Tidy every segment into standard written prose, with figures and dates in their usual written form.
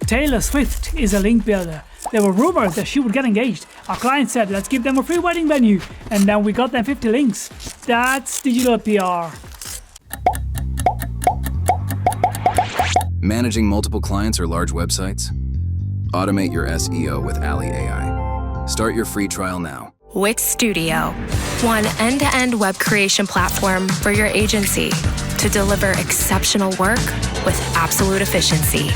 Taylor Swift is a link builder. There were rumors that she would get engaged. Our client said, let's give them a free wedding venue. And then we got them 50 links. That's digital PR. Managing multiple clients or large websites? Automate your SEO with Alley AI. Start your free trial now. Wix Studio, one end-to-end web creation platform for your agency to deliver exceptional work with absolute efficiency.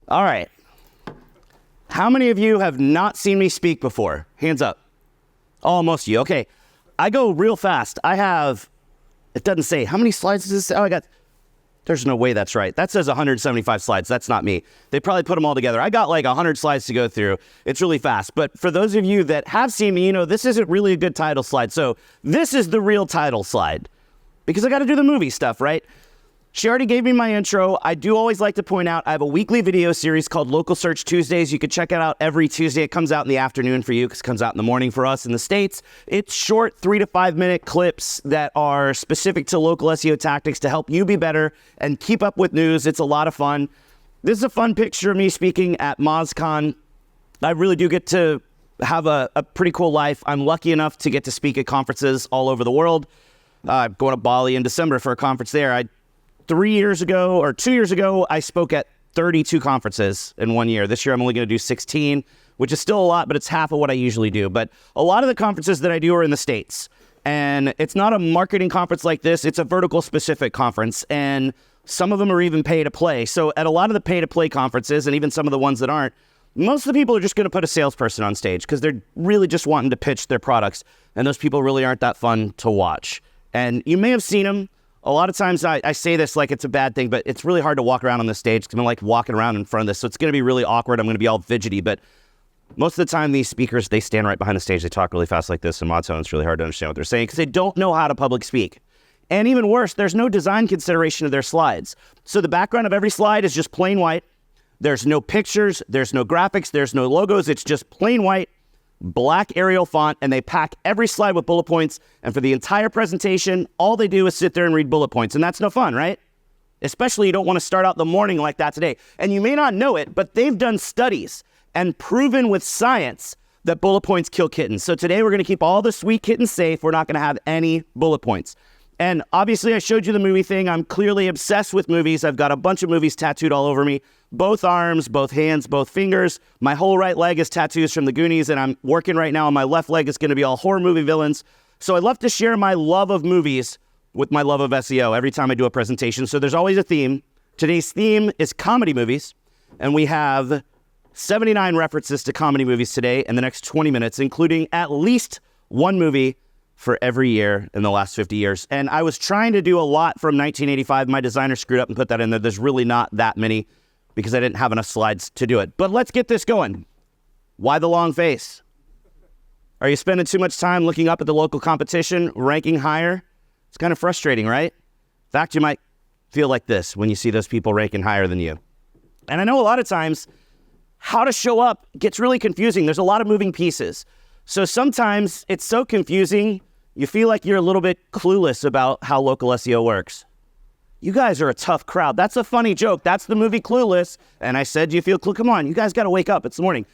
All right. How many of you have not seen me speak before? Hands up. Oh, most of you. Okay. I go real fast. It doesn't say, how many slides does this say? Oh, there's no way that's right. That says 175 slides. That's not me. They probably put them all together. I got like 100 slides to go through. It's really fast. But for those of you that have seen me, you know, this isn't really a good title slide. So this is the real title slide because I got to do the movie stuff, right? She already gave me my intro. I do always like to point out I have a weekly video series called Local Search Tuesdays. You can check it out every Tuesday. It comes out in the afternoon for you because it comes out in the morning for us in the States. It's short 3 to 5 minute clips that are specific to local SEO tactics to help you be better and keep up with news. It's a lot of fun. This is a fun picture of me speaking at MozCon. I really do get to have a pretty cool life. I'm lucky enough to get to speak at conferences all over the world. I'm going to Bali in December for a conference there. 2 years ago, I spoke at 32 conferences in 1 year. This year, I'm only going to do 16, which is still a lot, but it's half of what I usually do. But a lot of the conferences that I do are in the States. And it's not a marketing conference like this. It's a vertical specific conference. And some of them are even pay to play. So at a lot of the pay to play conferences, and even some of the ones that aren't, most of the people are just going to put a salesperson on stage because they're really just wanting to pitch their products. And those people really aren't that fun to watch. And you may have seen them. A lot of times I say this like it's a bad thing, but it's really hard to walk around on this stage because I'm like walking around in front of this. So it's going to be really awkward. I'm going to be all fidgety. But most of the time, these speakers, they stand right behind the stage. They talk really fast like this in monotone. It's really hard to understand what they're saying because they don't know how to public speak. And even worse, there's no design consideration of their slides. So the background of every slide is just plain white. There's no pictures. There's no graphics. There's no logos. It's just plain white, black Arial font, and they pack every slide with bullet points. And for the entire presentation, all they do is sit there and read bullet points. And that's no fun, right? Especially you don't want to start out the morning like that today. And you may not know it, but they've done studies and proven with science that bullet points kill kittens. So today we're going to keep all the sweet kittens safe. We're not going to have any bullet points. And obviously I showed you the movie thing. I'm clearly obsessed with movies. I've got a bunch of movies tattooed all over me. Both arms, both hands, both fingers. My whole right leg is tattoos from the Goonies, and I'm working right now on my left leg. It's going to be all horror movie villains. So I love to share my love of movies with my love of SEO every time I do a presentation. So there's always a theme. Today's theme is comedy movies, and we have 79 references to comedy movies today in the next 20 minutes, including at least one movie for every year in the last 50 years. And I was trying to do a lot from 1985. My designer screwed up and put that in there. There's really not that many because I didn't have enough slides to do it. But let's get this going. Why the long face? Are you spending too much time looking up at the local competition, ranking higher? It's kind of frustrating, right? In fact, you might feel like this when you see those people ranking higher than you. And I know a lot of times how to show up gets really confusing. There's a lot of moving pieces. So sometimes it's so confusing, you feel like you're a little bit clueless about how local SEO works. You guys are a tough crowd. That's a funny joke. That's the movie Clueless. And I said, you feel clueless? Come on, you guys got to wake up. It's the morning.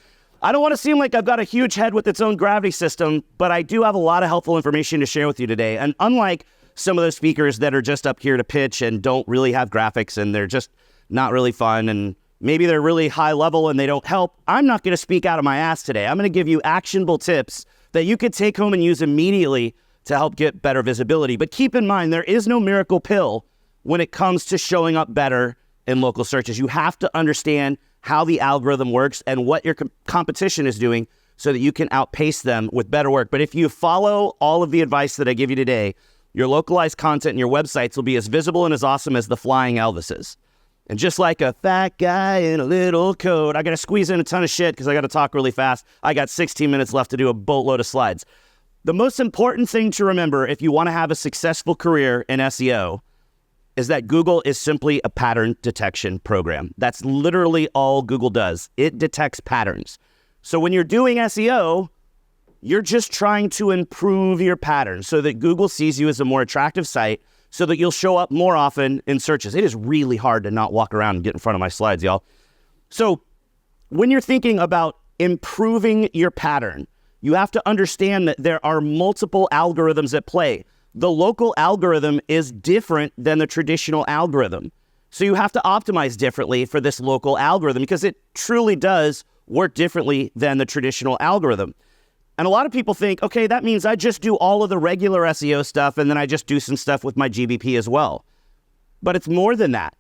I don't want to seem like I've got a huge head with its own gravity system, but I do have a lot of helpful information to share with you today. And unlike some of those speakers that are just up here to pitch and don't really have graphics and they're just not really fun and maybe they're really high level and they don't help, I'm not going to speak out of my ass today. I'm going to give you actionable tips that you could take home and use immediately to help get better visibility. But keep in mind, there is no miracle pill when it comes to showing up better in local searches. You have to understand how the algorithm works and what your competition is doing so that you can outpace them with better work. But if you follow all of the advice that I give you today, your localized content and your websites will be as visible and as awesome as the flying Elvises. And just like a fat guy in a little coat, I got to squeeze in a ton of shit because I got to talk really fast. I got 16 minutes left to do a boatload of slides. The most important thing to remember if you want to have a successful career in SEO is that Google is simply a pattern detection program. That's literally all Google does. It detects patterns. So when you're doing SEO, You're just trying to improve your pattern so that Google sees you as a more attractive site so that you'll show up more often in searches. It is really hard to not walk around and get in front of my slides, y'all. So when you're thinking about improving your pattern, you have to understand that there are multiple algorithms at play. The local algorithm is different than the traditional algorithm. So you have to optimize differently for this local algorithm because it truly does work differently than the traditional algorithm. And a lot of people think, okay, that means I just do all of the regular SEO stuff and then I just do some stuff with my GBP as well. But it's more than that.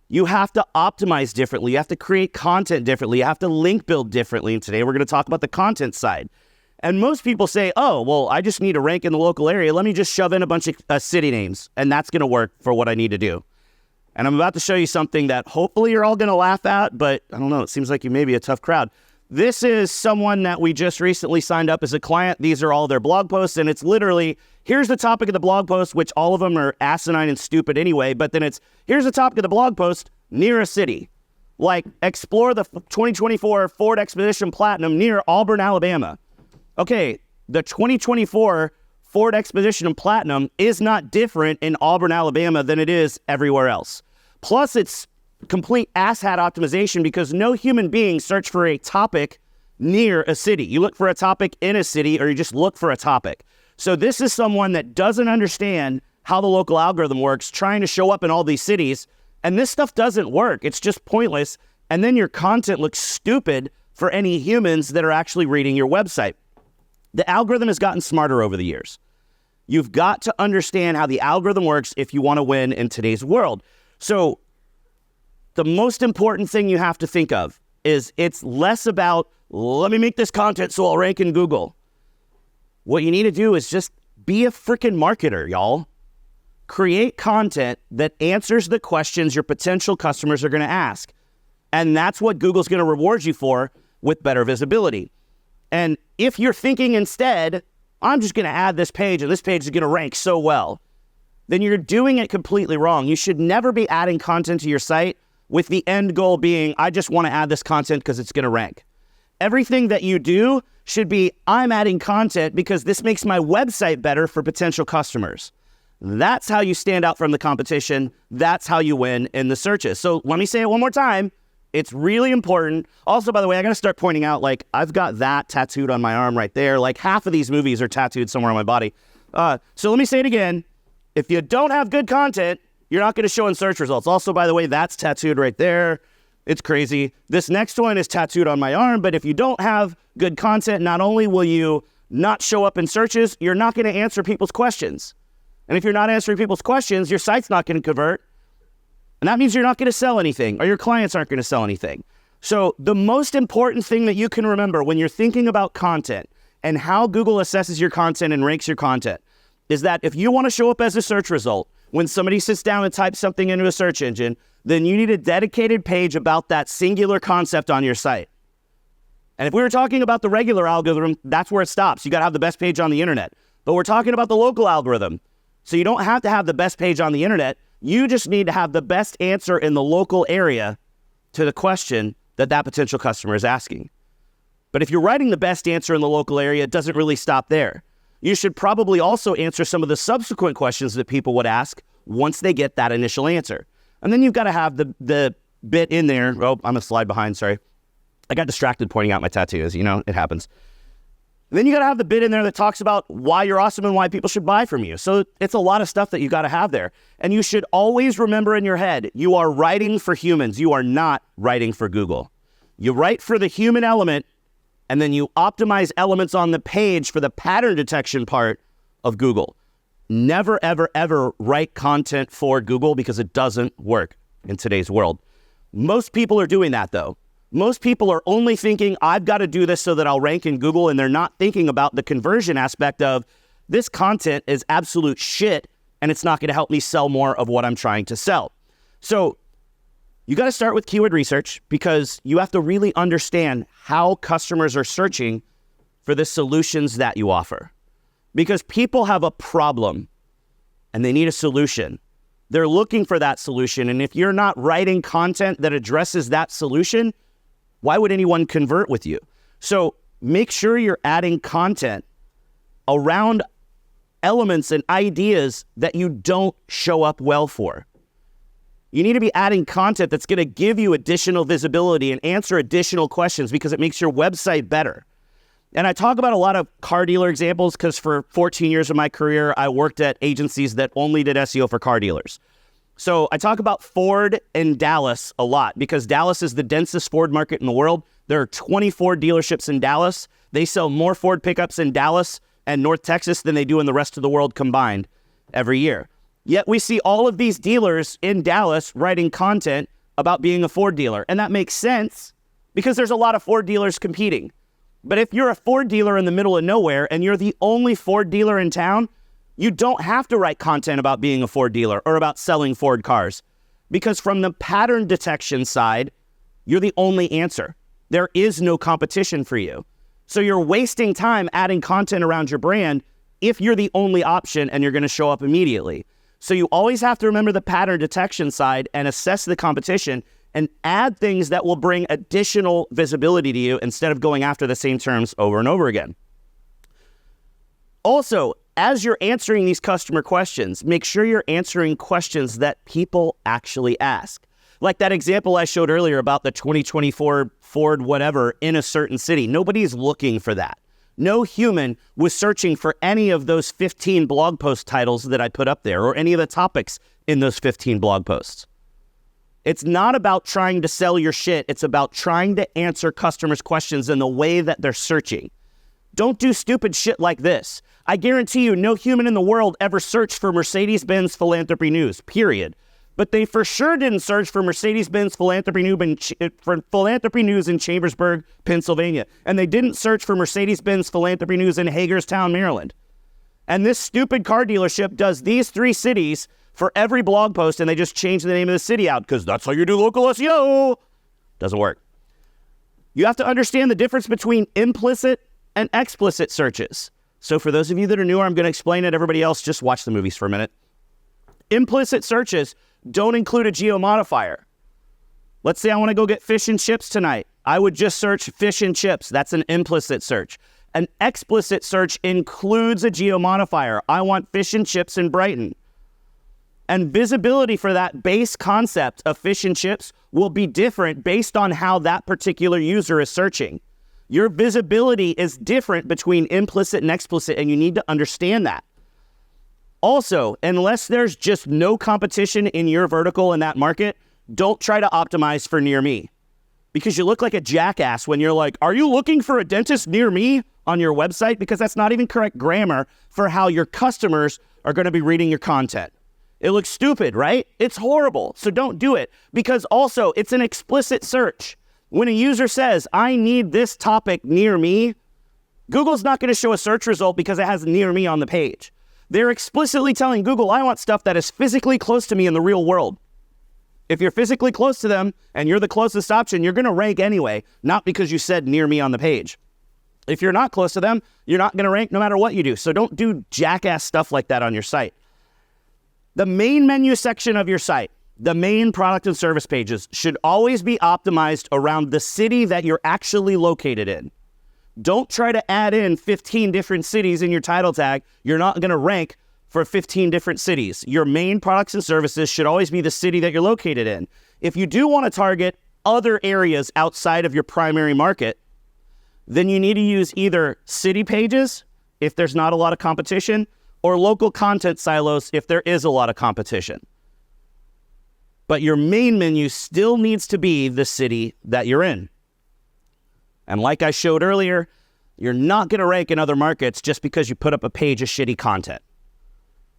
You have to optimize differently. You have to create content differently. You have to link build differently. And today we're going to talk about the content side. And most people say, oh, well, I just need to rank in the local area. Let me just shove in a bunch of city names and that's going to work for what I need to do. And I'm about to show you something that hopefully you're all going to laugh at, but I don't know, it seems like you may be a tough crowd. This is someone that we just recently signed up as a client. These are all their blog posts, and it's literally, here's the topic of the blog post, which all of them are asinine and stupid anyway, but then it's, here's the topic of the blog post near a city. Like, explore the 2024 Ford Expedition Platinum near Auburn, Alabama. Okay, the 2024 Ford Expedition Platinum is not different in Auburn, Alabama than it is everywhere else. Plus, it's complete asshat optimization because no human being search for a topic near a city. You look for a topic in a city or you just look for a topic. So this is someone that doesn't understand how the local algorithm works, trying to show up in all these cities, and this stuff doesn't work. It's just pointless, and then your content looks stupid for any humans that are actually reading your website. The algorithm has gotten smarter over the years. You've got to understand how the algorithm works if you want to win in today's world. So the most important thing you have to think of is it's less about, let me make this content so I'll rank in Google. What you need to do is just be a freaking marketer, y'all. Create content that answers the questions your potential customers are going to ask. And that's what Google's going to reward you for with better visibility. And if you're thinking instead, I'm just going to add this page and this page is going to rank so well, then you're doing it completely wrong. You should never be adding content to your site with the end goal being, I just want to add this content because it's going to rank. Everything that you do should be, I'm adding content because this makes my website better for potential customers. That's how you stand out from the competition. That's how you win in the searches. So let me say it one more time. It's really important. Also, by the way, I got to start pointing out, like, I've got that tattooed on my arm right there. Like, half of these movies are tattooed somewhere on my body. So let me say it again. If you don't have good content, you're not going to show in search results. Also, by the way, that's tattooed right there. It's crazy. This next one is tattooed on my arm, but if you don't have good content, not only will you not show up in searches, you're not going to answer people's questions. And if you're not answering people's questions, your site's not going to convert. And that means you're not going to sell anything, or your clients aren't going to sell anything. So the most important thing that you can remember when you're thinking about content and how Google assesses your content and ranks your content is that if you want to show up as a search result, when somebody sits down and types something into a search engine, then you need a dedicated page about that singular concept on your site. And if we were talking about the regular algorithm, that's where it stops. You got to have the best page on the internet. But we're talking about the local algorithm. So you don't have to have the best page on the internet. You just need to have the best answer in the local area to the question that that potential customer is asking. But if you're writing the best answer in the local area, it doesn't really stop there. You should probably also answer some of the subsequent questions that people would ask once they get that initial answer. And then you've got to have the bit in there. Oh, I'm a slide behind, sorry. I got distracted pointing out my tattoos, you know, it happens. Then you got to have the bit in there that talks about why you're awesome and why people should buy from you. So it's a lot of stuff that you got to have there. And you should always remember in your head, you are writing for humans. You are not writing for Google. You write for the human element, and then you optimize elements on the page for the pattern detection part of Google. Never, ever, ever write content for Google because it doesn't work in today's world. Most people are doing that though. Most people are only thinking, I've got to do this so that I'll rank in Google, and they're not thinking about the conversion aspect of this content is absolute shit, and it's not going to help me sell more of what I'm trying to sell. So you got to start with keyword research because you have to really understand how customers are searching for the solutions that you offer. Because people have a problem and they need a solution. They're looking for that solution, and if you're not writing content that addresses that solution, why would anyone convert with you? So make sure you're adding content around elements and ideas that you don't show up well for. You need to be adding content that's going to give you additional visibility and answer additional questions because it makes your website better. And I talk about a lot of car dealer examples because for 14 years of my career, I worked at agencies that only did SEO for car dealers. So I talk about Ford and Dallas a lot because Dallas is the densest Ford market in the world. There are 24 dealerships in Dallas. They sell more Ford pickups in Dallas and North Texas than they do in the rest of the world combined every year. Yet we see all of these dealers in Dallas writing content about being a Ford dealer. And that makes sense because there's a lot of Ford dealers competing. But if you're a Ford dealer in the middle of nowhere and you're the only Ford dealer in town, you don't have to write content about being a Ford dealer or about selling Ford cars. Because from the pattern detection side, you're the only answer. There is no competition for you. So you're wasting time adding content around your brand if you're the only option and you're going to show up immediately. So you always have to remember the pattern detection side and assess the competition and add things that will bring additional visibility to you instead of going after the same terms over and over again. Also, as you're answering these customer questions, make sure you're answering questions that people actually ask. Like that example I showed earlier about the 2024 Ford whatever in a certain city. Nobody's looking for that. No human was searching for any of those 15 blog post titles that I put up there or any of the topics in those 15 blog posts. It's not about trying to sell your shit. It's about trying to answer customers' questions in the way that they're searching. Don't do stupid shit like this. I guarantee you no human in the world ever searched for Mercedes-Benz philanthropy news, period. But they for sure didn't search for Mercedes-Benz philanthropy news in Chambersburg, Pennsylvania. And they didn't search for Mercedes-Benz philanthropy news in Hagerstown, Maryland. And this stupid car dealership does these 3 cities for every blog post, and they just change the name of the city out because that's how you do local SEO. Doesn't work. You have to understand the difference between implicit and explicit searches. So for those of you that are newer, I'm going to explain it. Everybody else, just watch the movies for a minute. Implicit searches don't include a geo modifier. Let's say I want to go get fish and chips tonight. I would just search fish and chips. That's an implicit search. An explicit search includes a geo modifier. I want fish and chips in Brighton. And visibility for that base concept of fish and chips will be different based on how that particular user is searching. Your visibility is different between implicit and explicit, and you need to understand that. Also, unless there's just no competition in your vertical in that market, don't try to optimize for near me. Because you look like a jackass when you're like, are you looking for a dentist near me on your website? Because that's not even correct grammar for how your customers are going to be reading your content. It looks stupid, right? It's horrible. So don't do it. Because also, it's an explicit search. When a user says, I need this topic near me, Google's not going to show a search result because it has near me on the page. They're explicitly telling Google, I want stuff that is physically close to me in the real world. If you're physically close to them and you're the closest option, you're going to rank anyway, not because you said near me on the page. If you're not close to them, you're not going to rank no matter what you do. So don't do jackass stuff like that on your site. The main menu section of your site, the main product and service pages, should always be optimized around the city that you're actually located in. Don't try to add in 15 different cities in your title tag. You're not going to rank for 15 different cities. Your main products and services should always be the city that you're located in. If you do want to target other areas outside of your primary market, then you need to use either city pages if there's not a lot of competition, or local content silos if there is a lot of competition. But your main menu still needs to be the city that you're in. And like I showed earlier, you're not going to rank in other markets just because you put up a page of shitty content.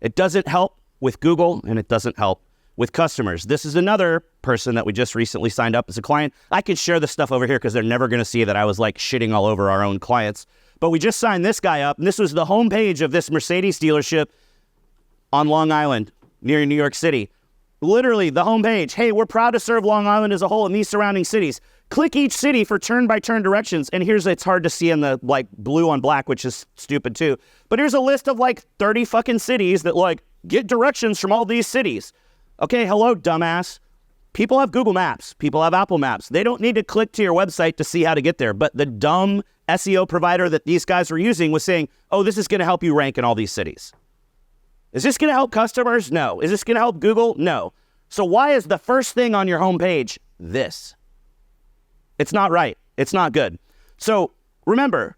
It doesn't help with Google, and it doesn't help with customers. This is another person that we just recently signed up as a client. I could share this stuff over here because they're never going to see that I was like shitting all over our own clients. But we just signed this guy up, and this was the homepage of this Mercedes dealership on Long Island near New York City. Literally the homepage. Hey, we're proud to serve Long Island as a whole and these surrounding cities. Click each city for turn-by-turn directions. And it's hard to see in the like blue on black, which is stupid too. But here's a list of like 30 fucking cities that like get directions from all these cities. Okay, hello, dumbass. People have Google Maps. People have Apple Maps. They don't need to click to your website to see how to get there. But the dumb SEO provider that these guys were using was saying, oh, this is going to help you rank in all these cities. Is this going to help customers? No. Is this going to help Google? No. So why is the first thing on your homepage this? It's not right. It's not good. So remember,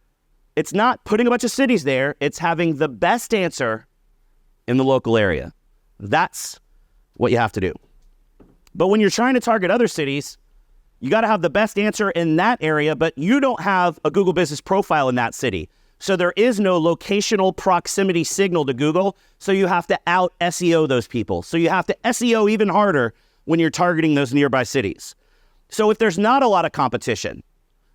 it's not putting a bunch of cities there. It's having the best answer in the local area. That's what you have to do. But when you're trying to target other cities, you got to have the best answer in that area, but you don't have a Google business profile in that city. So there is no locational proximity signal to Google. So you have to out SEO those people. So you have to SEO even harder when you're targeting those nearby cities. So if there's not a lot of competition,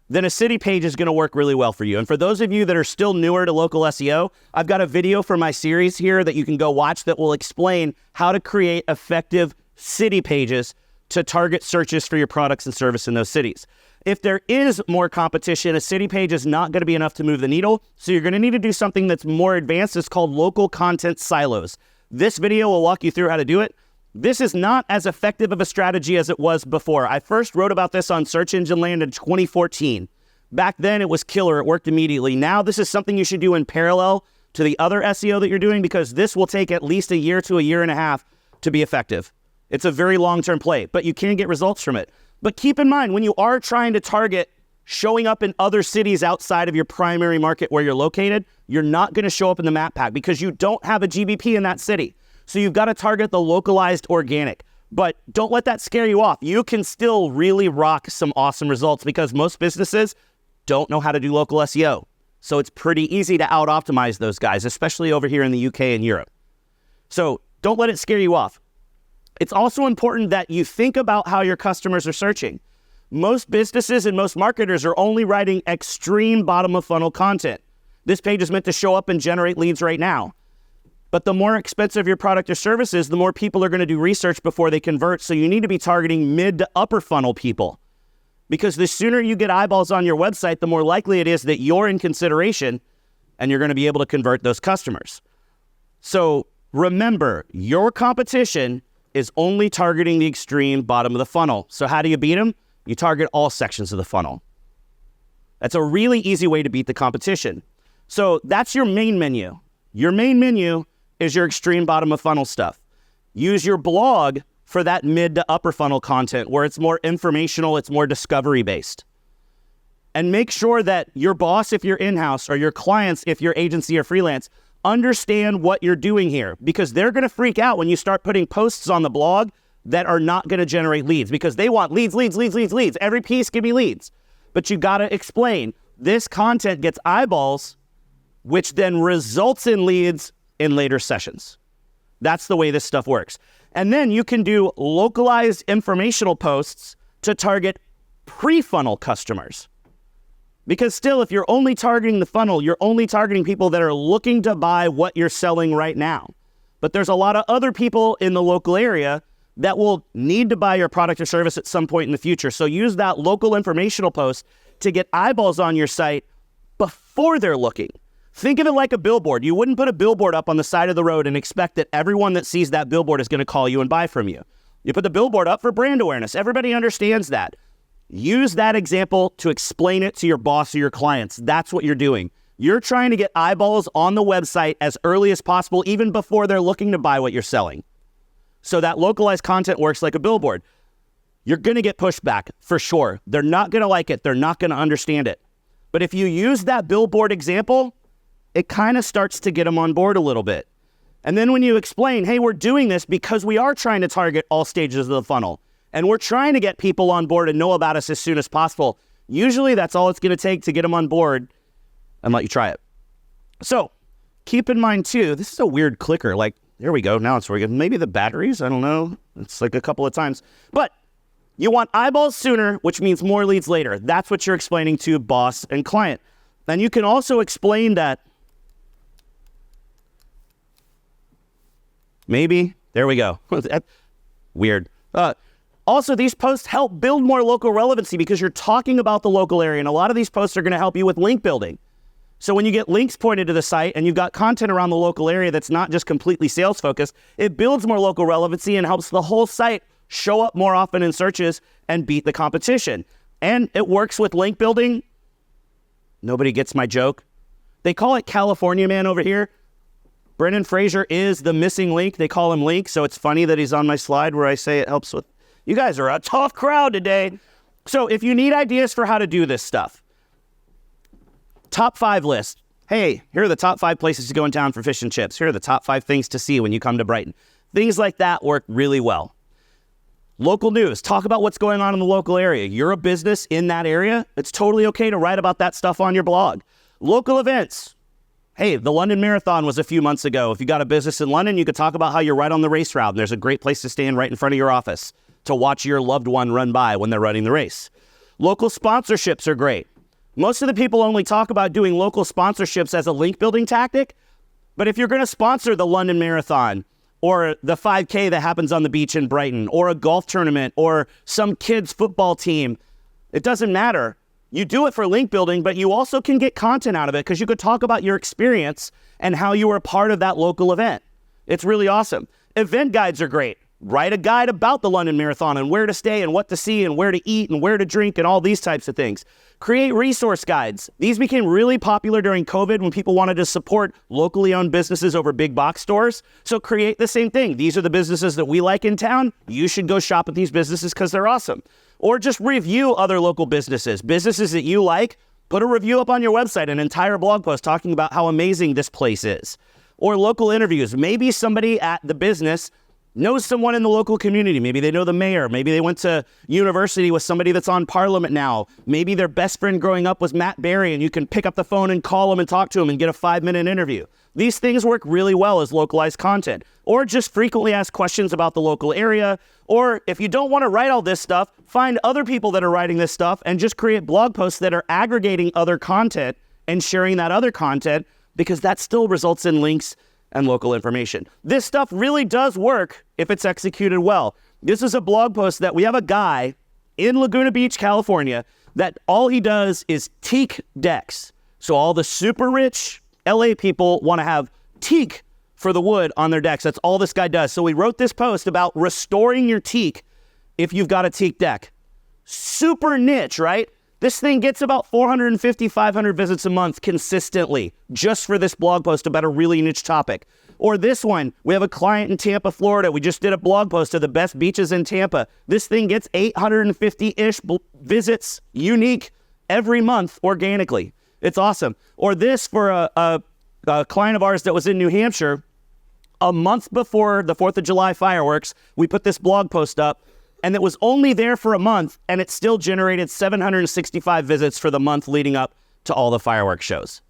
then a city page is going to work really well for you. And for those of you that are still newer to local SEO, I've got a video for my series here that you can go watch that will explain how to create effective city pages to target searches for your products and service in those cities. If there is more competition, a city page is not going to be enough to move the needle. So you're going to need to do something that's more advanced. It's called local content silos. This video will walk you through how to do it. This is not as effective of a strategy as it was before. I first wrote about this on Search Engine Land in 2014. Back then, it was killer. It worked immediately. Now, this is something you should do in parallel to the other SEO that you're doing because this will take at least a year to a year and a half to be effective. It's a very long-term play, but you can get results from it. But keep in mind, when you are trying to target showing up in other cities outside of your primary market where you're located, you're not going to show up in the map pack because you don't have a GBP in that city. So you've got to target the localized organic. But don't let that scare you off. You can still really rock some awesome results because most businesses don't know how to do local SEO. So it's pretty easy to out-optimize those guys, especially over here in the UK and Europe. So don't let it scare you off. It's also important that you think about how your customers are searching. Most businesses and most marketers are only writing extreme bottom of funnel content. This page is meant to show up and generate leads right now. But the more expensive your product or service is, the more people are going to do research before they convert. So you need to be targeting mid to upper funnel people. Because the sooner you get eyeballs on your website, the more likely it is that you're in consideration and you're going to be able to convert those customers. So remember, your competition is only targeting the extreme bottom of the funnel. So how do you beat them? You target all sections of the funnel. That's a really easy way to beat the competition. So that's your main menu. Your main menu is your extreme bottom of funnel stuff. Use your blog for that mid to upper funnel content where it's more informational, it's more discovery based. And make sure that your boss, if you're in-house, or your clients, if you're agency or freelance, understand what you're doing here because they're going to freak out when you start putting posts on the blog that are not going to generate leads because they want leads. Every piece, give me leads. But you got to explain this content gets eyeballs, which then results in leads in later sessions. That's the way this stuff works. And then you can do localized informational posts to target pre-funnel customers. Because still, if you're only targeting the funnel, you're only targeting people that are looking to buy what you're selling right now. But there's a lot of other people in the local area that will need to buy your product or service at some point in the future. So use that local informational post to get eyeballs on your site before they're looking. Think of it like a billboard. You wouldn't put a billboard up on the side of the road and expect that everyone that sees that billboard is going to call you and buy from you. You put the billboard up for brand awareness. Everybody understands that. Use that example to explain it to your boss or your clients. That's what you're doing. You're trying to get eyeballs on the website as early as possible, even before they're looking to buy what you're selling. So that localized content works like a billboard. You're going to get pushback for sure. They're not going to like it. They're not going to understand it. But if you use that billboard example, it kind of starts to get them on board a little bit. And then when you explain, hey, we're doing this because we are trying to target all stages of the funnel. And we're trying to get people on board and know about us as soon as possible. Usually that's all it's going to take to get them on board and let you try it. So keep in mind too, this is a weird clicker. Like, there we go. Now it's working. Maybe the batteries, I don't know. It's like a couple of times. But you want eyeballs sooner, which means more leads later. That's what you're explaining to boss and client. And you can also explain that maybe, there we go. Weird. Also, these posts help build more local relevancy because you're talking about the local area, and a lot of these posts are going to help you with link building. So when you get links pointed to the site and you've got content around the local area that's not just completely sales focused, it builds more local relevancy and helps the whole site show up more often in searches, and beat the competition. And it works with link building. Nobody gets my joke. They call it California Man over here. Brendan Fraser is the missing link. They call him Link, so it's funny that he's on my slide where I say it helps with... You guys are a tough crowd today. So if you need ideas for how to do this stuff, top 5 list. Hey, here are the top 5 places to go in town for fish and chips. Here are the top 5 things to see when you come to Brighton. Things like that work really well. Local news. Talk about what's going on in the local area. You're a business in that area. It's totally okay to write about that stuff on your blog. Local events. Hey, the London Marathon was a few months ago. If you got a business in London, you could talk about how you're right on the race route. And there's a great place to stand right in front of your office to watch your loved one run by when they're running the race. Local sponsorships are great. Most of the people only talk about doing local sponsorships as a link building tactic. But if you're going to sponsor the London Marathon or the 5K that happens on the beach in Brighton or a golf tournament or some kids football team, it doesn't matter. You do it for link building, but you also can get content out of it because you could talk about your experience and how you were a part of that local event. It's really awesome. Event guides are great. Write a guide about the London Marathon and where to stay and what to see and where to eat and where to drink and all these types of things. Create resource guides. These became really popular during COVID when people wanted to support locally owned businesses over big box stores. So create the same thing. These are the businesses that we like in town. You should go shop at these businesses because they're awesome. Or just review other local businesses that you like. Put a review up on your website, an entire blog post talking about how amazing this place is. Or local interviews. Maybe somebody at the business knows someone in the local community. Maybe they know the mayor. Maybe they went to university with somebody that's on Parliament now. Maybe their best friend growing up was Matt Berry, and you can pick up the phone and call him and talk to him and get a 5-minute interview. These things work really well as localized content. Or just frequently ask questions about the local area. Or if you don't want to write all this stuff, find other people that are writing this stuff and just create blog posts that are aggregating other content and sharing that other content, because that still results in links and local information. This stuff really does work if it's executed well. This is a blog post that we have a guy in Laguna Beach, California, that all he does is teak decks. So all the super rich LA people want to have teak for the wood on their decks. That's all this guy does. So we wrote this post about restoring your teak if you've got a teak deck. Super niche, right? This thing gets about 450, 500 visits a month consistently just for this blog post about a really niche topic. Or this one, we have a client in Tampa, Florida. We just did a blog post of the best beaches in Tampa. This thing gets 850-ish visits unique every month organically. It's awesome. Or this for a client of ours that was in New Hampshire. A month before the 4th of July fireworks, we put this blog post up, and it was only there for a month, and it still generated 765 visits for the month leading up to all the fireworks shows.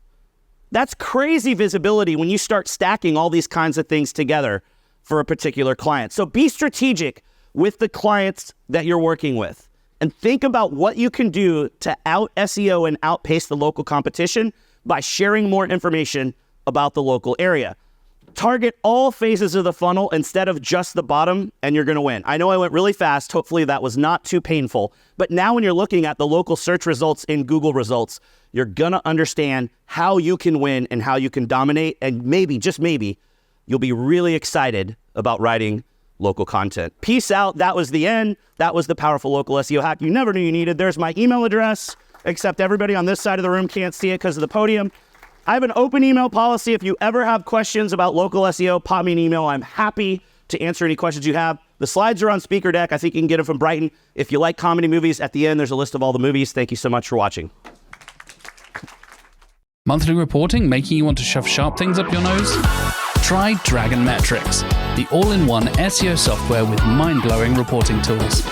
That's crazy visibility when you start stacking all these kinds of things together for a particular client. So be strategic with the clients that you're working with and think about what you can do to out SEO and outpace the local competition by sharing more information about the local area. Target all phases of the funnel instead of just the bottom, and you're going to win. I know I went really fast. Hopefully that was not too painful. But now when you're looking at the local search results in Google results, you're going to understand how you can win and how you can dominate. And maybe, just maybe, you'll be really excited about writing local content. Peace out. That was the end. That was the powerful local SEO hack you never knew you needed. There's my email address, except everybody on this side of the room can't see it because of the podium. I have an open email policy. If you ever have questions about local SEO, pop me an email. I'm happy to answer any questions you have. The slides are on Speaker Deck. I think you can get them from Brighton. If you like comedy movies, at the end, there's a list of all the movies. Thank you so much for watching. Monthly reporting making you want to shove sharp things up your nose? Try Dragon Metrics, the all-in-one SEO software with mind-blowing reporting tools.